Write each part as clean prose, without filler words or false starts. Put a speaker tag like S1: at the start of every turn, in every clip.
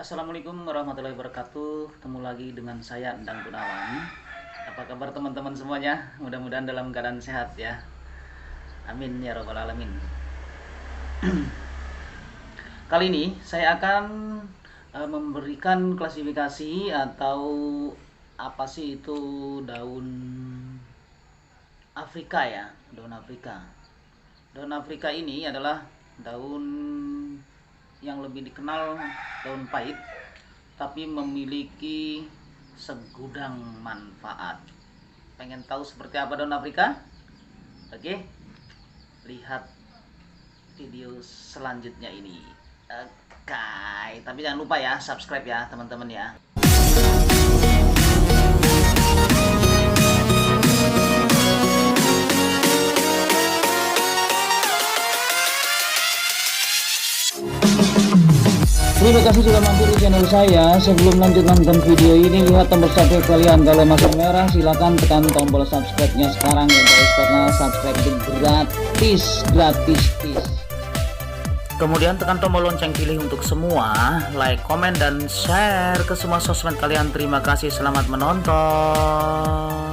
S1: Assalamualaikum warahmatullahi wabarakatuh. Ketemu lagi dengan saya Endang Gunawan. Apa kabar teman-teman semuanya? Mudah-mudahan dalam keadaan sehat ya. Amin ya robbal alamin. Kali ini saya akan memberikan klasifikasi atau apa sih itu daun Afrika ya, daun Afrika. Daun Afrika ini adalah daun yang lebih dikenal daun pahit, tapi memiliki segudang manfaat. Pengen tahu seperti apa daun Afrika? Oke, lihat video selanjutnya ini. Oke, tapi jangan lupa ya subscribe ya teman-teman ya.
S2: Terima kasih sudah mampir di channel saya. Sebelum lanjut nonton video ini, lihat tombol subscribe kalian. Kalau masih merah, silahkan tekan tombol subscribe-nya sekarang ya guys, karena subscribe itu gratis.
S1: Kemudian tekan tombol lonceng pilih untuk semua, like, komen, dan share ke semua sosmed kalian. Terima kasih, selamat menonton.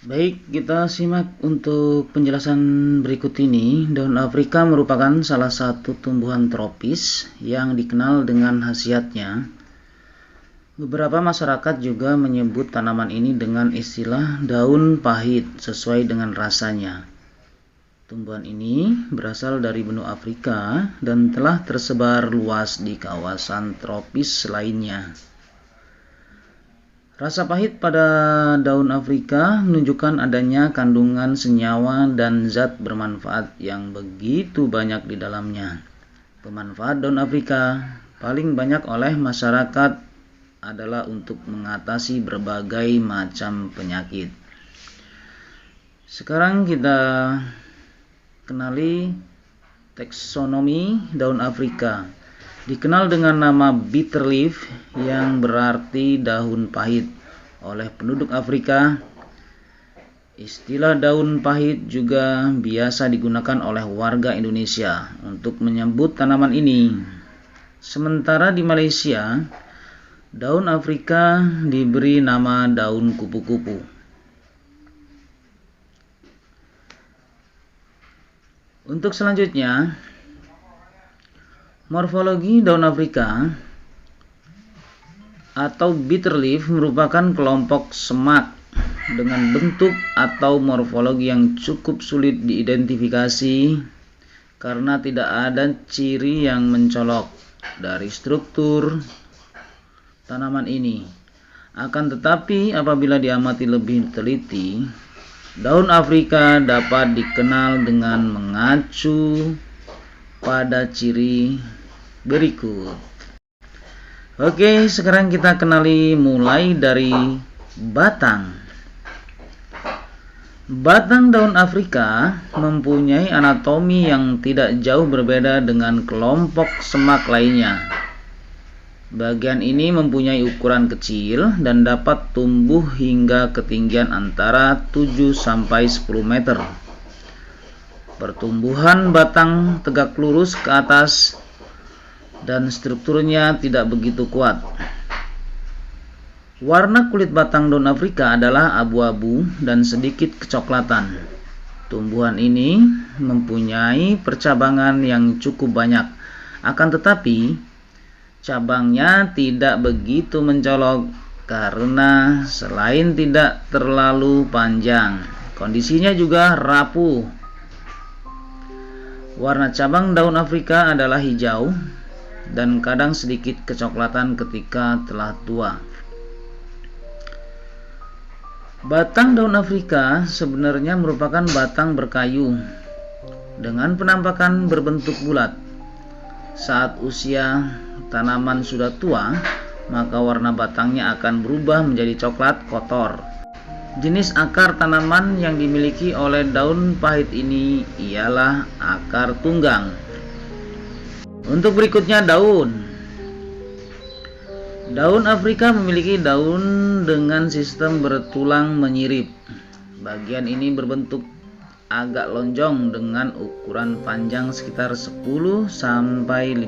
S2: Baik, kita simak untuk penjelasan berikut ini. Daun Afrika merupakan salah satu tumbuhan tropis yang dikenal dengan khasiatnya. Beberapa masyarakat juga menyebut tanaman ini dengan istilah daun pahit sesuai dengan rasanya. Tumbuhan ini berasal dari benua Afrika dan telah tersebar luas di kawasan tropis lainnya. Rasa pahit pada daun Afrika menunjukkan adanya kandungan senyawa dan zat bermanfaat yang begitu banyak di dalamnya. Pemanfaat daun Afrika paling banyak oleh masyarakat adalah untuk mengatasi berbagai macam penyakit. Sekarang kita kenali taksonomi daun Afrika. Dikenal dengan nama bitter leaf yang berarti daun pahit oleh penduduk Afrika. Istilah daun pahit juga biasa digunakan oleh warga Indonesia untuk menyebut tanaman ini. Sementara di Malaysia, daun Afrika diberi nama daun kupu-kupu. Untuk selanjutnya, morfologi daun Afrika atau bitter leaf merupakan kelompok semak dengan bentuk atau morfologi yang cukup sulit diidentifikasi karena tidak ada ciri yang mencolok dari struktur tanaman ini. Akan tetapi apabila diamati lebih teliti, daun Afrika dapat dikenal dengan mengacu pada ciri berikut. Oke, sekarang kita kenali mulai dari batang. Batang daun Afrika mempunyai anatomi yang tidak jauh berbeda dengan kelompok semak lainnya. Bagian ini mempunyai ukuran kecil dan dapat tumbuh hingga ketinggian antara 7 sampai 10 meter. Pertumbuhan batang tegak lurus ke atas dan strukturnya tidak begitu kuat. Warna kulit batang daun Afrika adalah abu-abu dan sedikit kecoklatan. Tumbuhan ini mempunyai percabangan yang cukup banyak. Akan tetapi, cabangnya tidak begitu mencolok karena selain tidak terlalu panjang, kondisinya juga rapuh. Warna cabang daun Afrika adalah hijau dan kadang sedikit kecoklatan ketika telah tua. Batang daun Afrika sebenarnya merupakan batang berkayu dengan penampakan berbentuk bulat. Saat usia tanaman sudah tua, maka warna batangnya akan berubah menjadi coklat kotor. Jenis akar tanaman yang dimiliki oleh daun pahit ini ialah akar tunggang. Untuk berikutnya, daun. Daun Afrika memiliki daun dengan sistem bertulang menyirip. Bagian ini berbentuk agak lonjong dengan ukuran panjang sekitar 10 sampai 15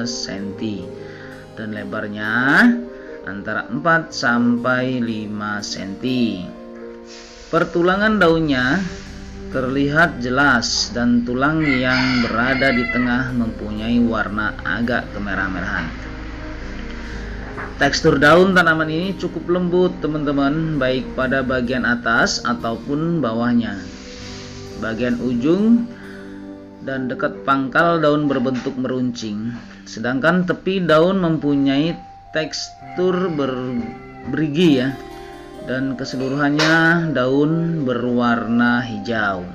S2: cm. dan lebarnya antara 4 sampai 5 cm. Pertulangan daunnya terlihat jelas dan tulang yang berada di tengah mempunyai warna agak kemerah-merahan. Tekstur daun tanaman ini cukup lembut teman-teman, baik pada bagian atas ataupun bawahnya. Bagian ujung dan dekat pangkal daun berbentuk meruncing, sedangkan tepi daun mempunyai tekstur bergerigi ya, dan keseluruhannya daun berwarna hijau.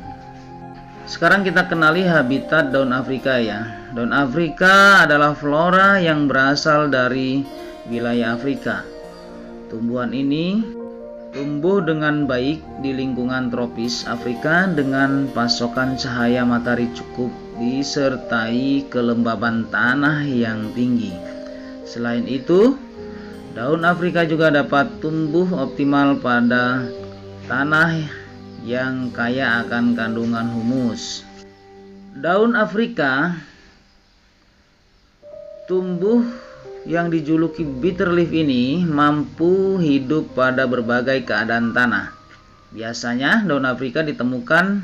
S2: Sekarang kita kenali habitat daun Afrika ya. Daun Afrika adalah flora yang berasal dari wilayah Afrika. Tumbuhan ini tumbuh dengan baik di lingkungan tropis Afrika dengan pasokan cahaya matahari cukup disertai kelembaban tanah yang tinggi. Selain itu, daun Afrika juga dapat tumbuh optimal pada tanah yang kaya akan kandungan humus. Daun Afrika tumbuh yang dijuluki bitter leaf ini mampu hidup pada berbagai keadaan tanah. Biasanya daun Afrika ditemukan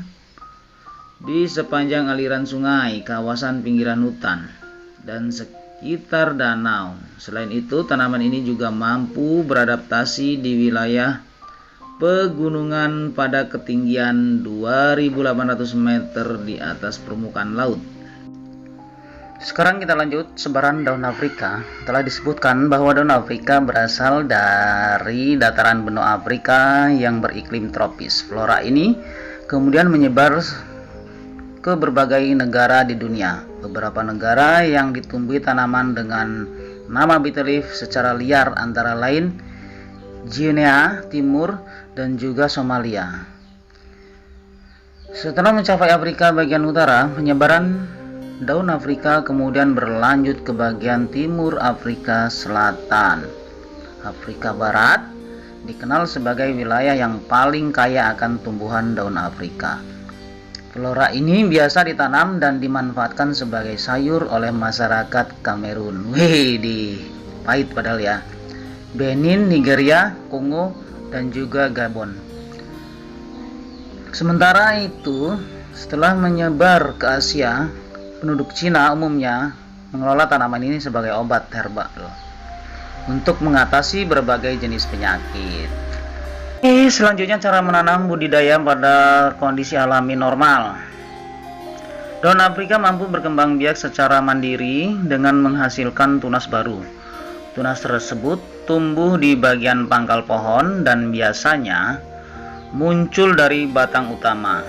S2: di sepanjang aliran sungai, kawasan pinggiran hutan, dan sekitar danau. Selain itu, tanaman ini juga mampu beradaptasi di wilayah pegunungan pada ketinggian 2.800 meter di atas permukaan laut. Sekarang kita lanjut sebaran daun Afrika. Telah disebutkan bahwa daun Afrika berasal dari dataran benua Afrika yang beriklim tropis. Flora ini kemudian menyebar ke berbagai negara di dunia. Beberapa negara yang ditumbuhi tanaman dengan nama bitter leaf secara liar antara lain Guinea Timur dan juga Somalia. Setelah mencapai Afrika bagian utara, penyebaran daun Afrika kemudian berlanjut ke bagian timur Afrika Selatan. Afrika Barat dikenal sebagai wilayah yang paling kaya akan tumbuhan daun Afrika. Flora ini biasa ditanam dan dimanfaatkan sebagai sayur oleh masyarakat Kamerun. Pahit padahal ya. Benin, Nigeria, Kongo, dan juga Gabon. Sementara itu, setelah menyebar ke Asia, penduduk Cina umumnya mengelola tanaman ini sebagai obat herbal untuk mengatasi berbagai jenis penyakit. Selanjutnya cara menanam budidaya pada kondisi alami normal. Daun Afrika mampu berkembang biak secara mandiri dengan menghasilkan tunas baru. Tunas tersebut tumbuh di bagian pangkal pohon dan biasanya muncul dari batang utama.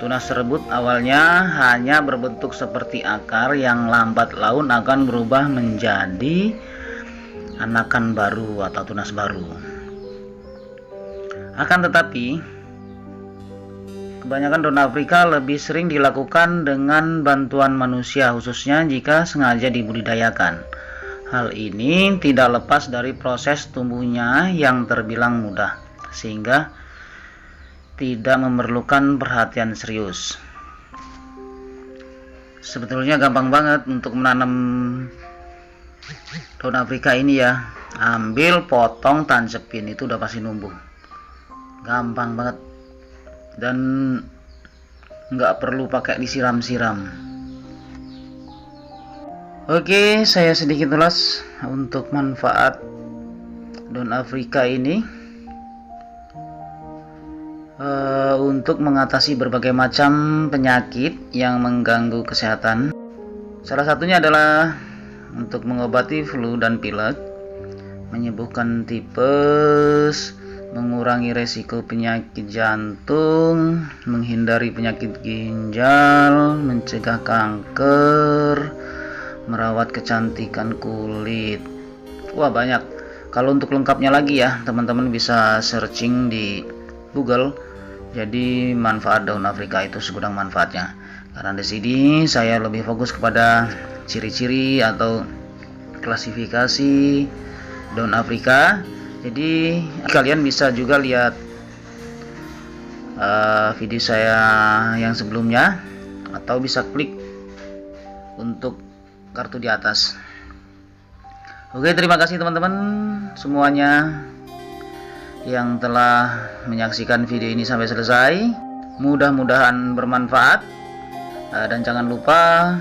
S2: Tunas tersebut awalnya hanya berbentuk seperti akar yang lambat laun akan berubah menjadi anakan baru atau tunas baru. Akan tetapi, kebanyakan daun Afrika lebih sering dilakukan dengan bantuan manusia, khususnya jika sengaja dibudidayakan. Hal ini tidak lepas dari proses tumbuhnya yang terbilang mudah, sehingga tidak memerlukan perhatian serius. Sebetulnya gampang banget untuk menanam daun Afrika ini ya. Ambil, potong, tancepin, itu udah pasti numbuh. Gampang banget dan nggak perlu pakai disiram-siram. Oke, saya sedikit ulas untuk manfaat daun Afrika ini untuk mengatasi berbagai macam penyakit yang mengganggu kesehatan. Salah satunya adalah untuk mengobati flu dan pilek, menyembuhkan tipes, mengurangi resiko penyakit jantung, menghindari penyakit ginjal, mencegah kanker, merawat kecantikan kulit. Wah, banyak. Kalau untuk lengkapnya lagi ya, teman-teman bisa searching di Google. Jadi manfaat daun Afrika itu segudang manfaatnya. Karena di sini saya lebih fokus kepada ciri-ciri atau klasifikasi daun Afrika. Jadi kalian bisa juga lihat video saya yang sebelumnya, atau bisa klik untuk kartu di atas. Oke, terima kasih teman-teman semuanya yang telah menyaksikan video ini sampai selesai. Mudah-mudahan bermanfaat. Dan jangan lupa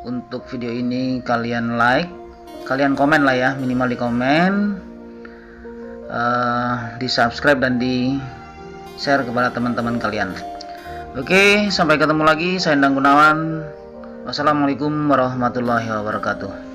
S2: untuk video ini kalian like, kalian komen lah ya, minimal di komen, di subscribe dan di share kepada teman-teman kalian. Oke, sampai ketemu lagi. Saya Endang Gunawan. Wassalamualaikum warahmatullahi wabarakatuh.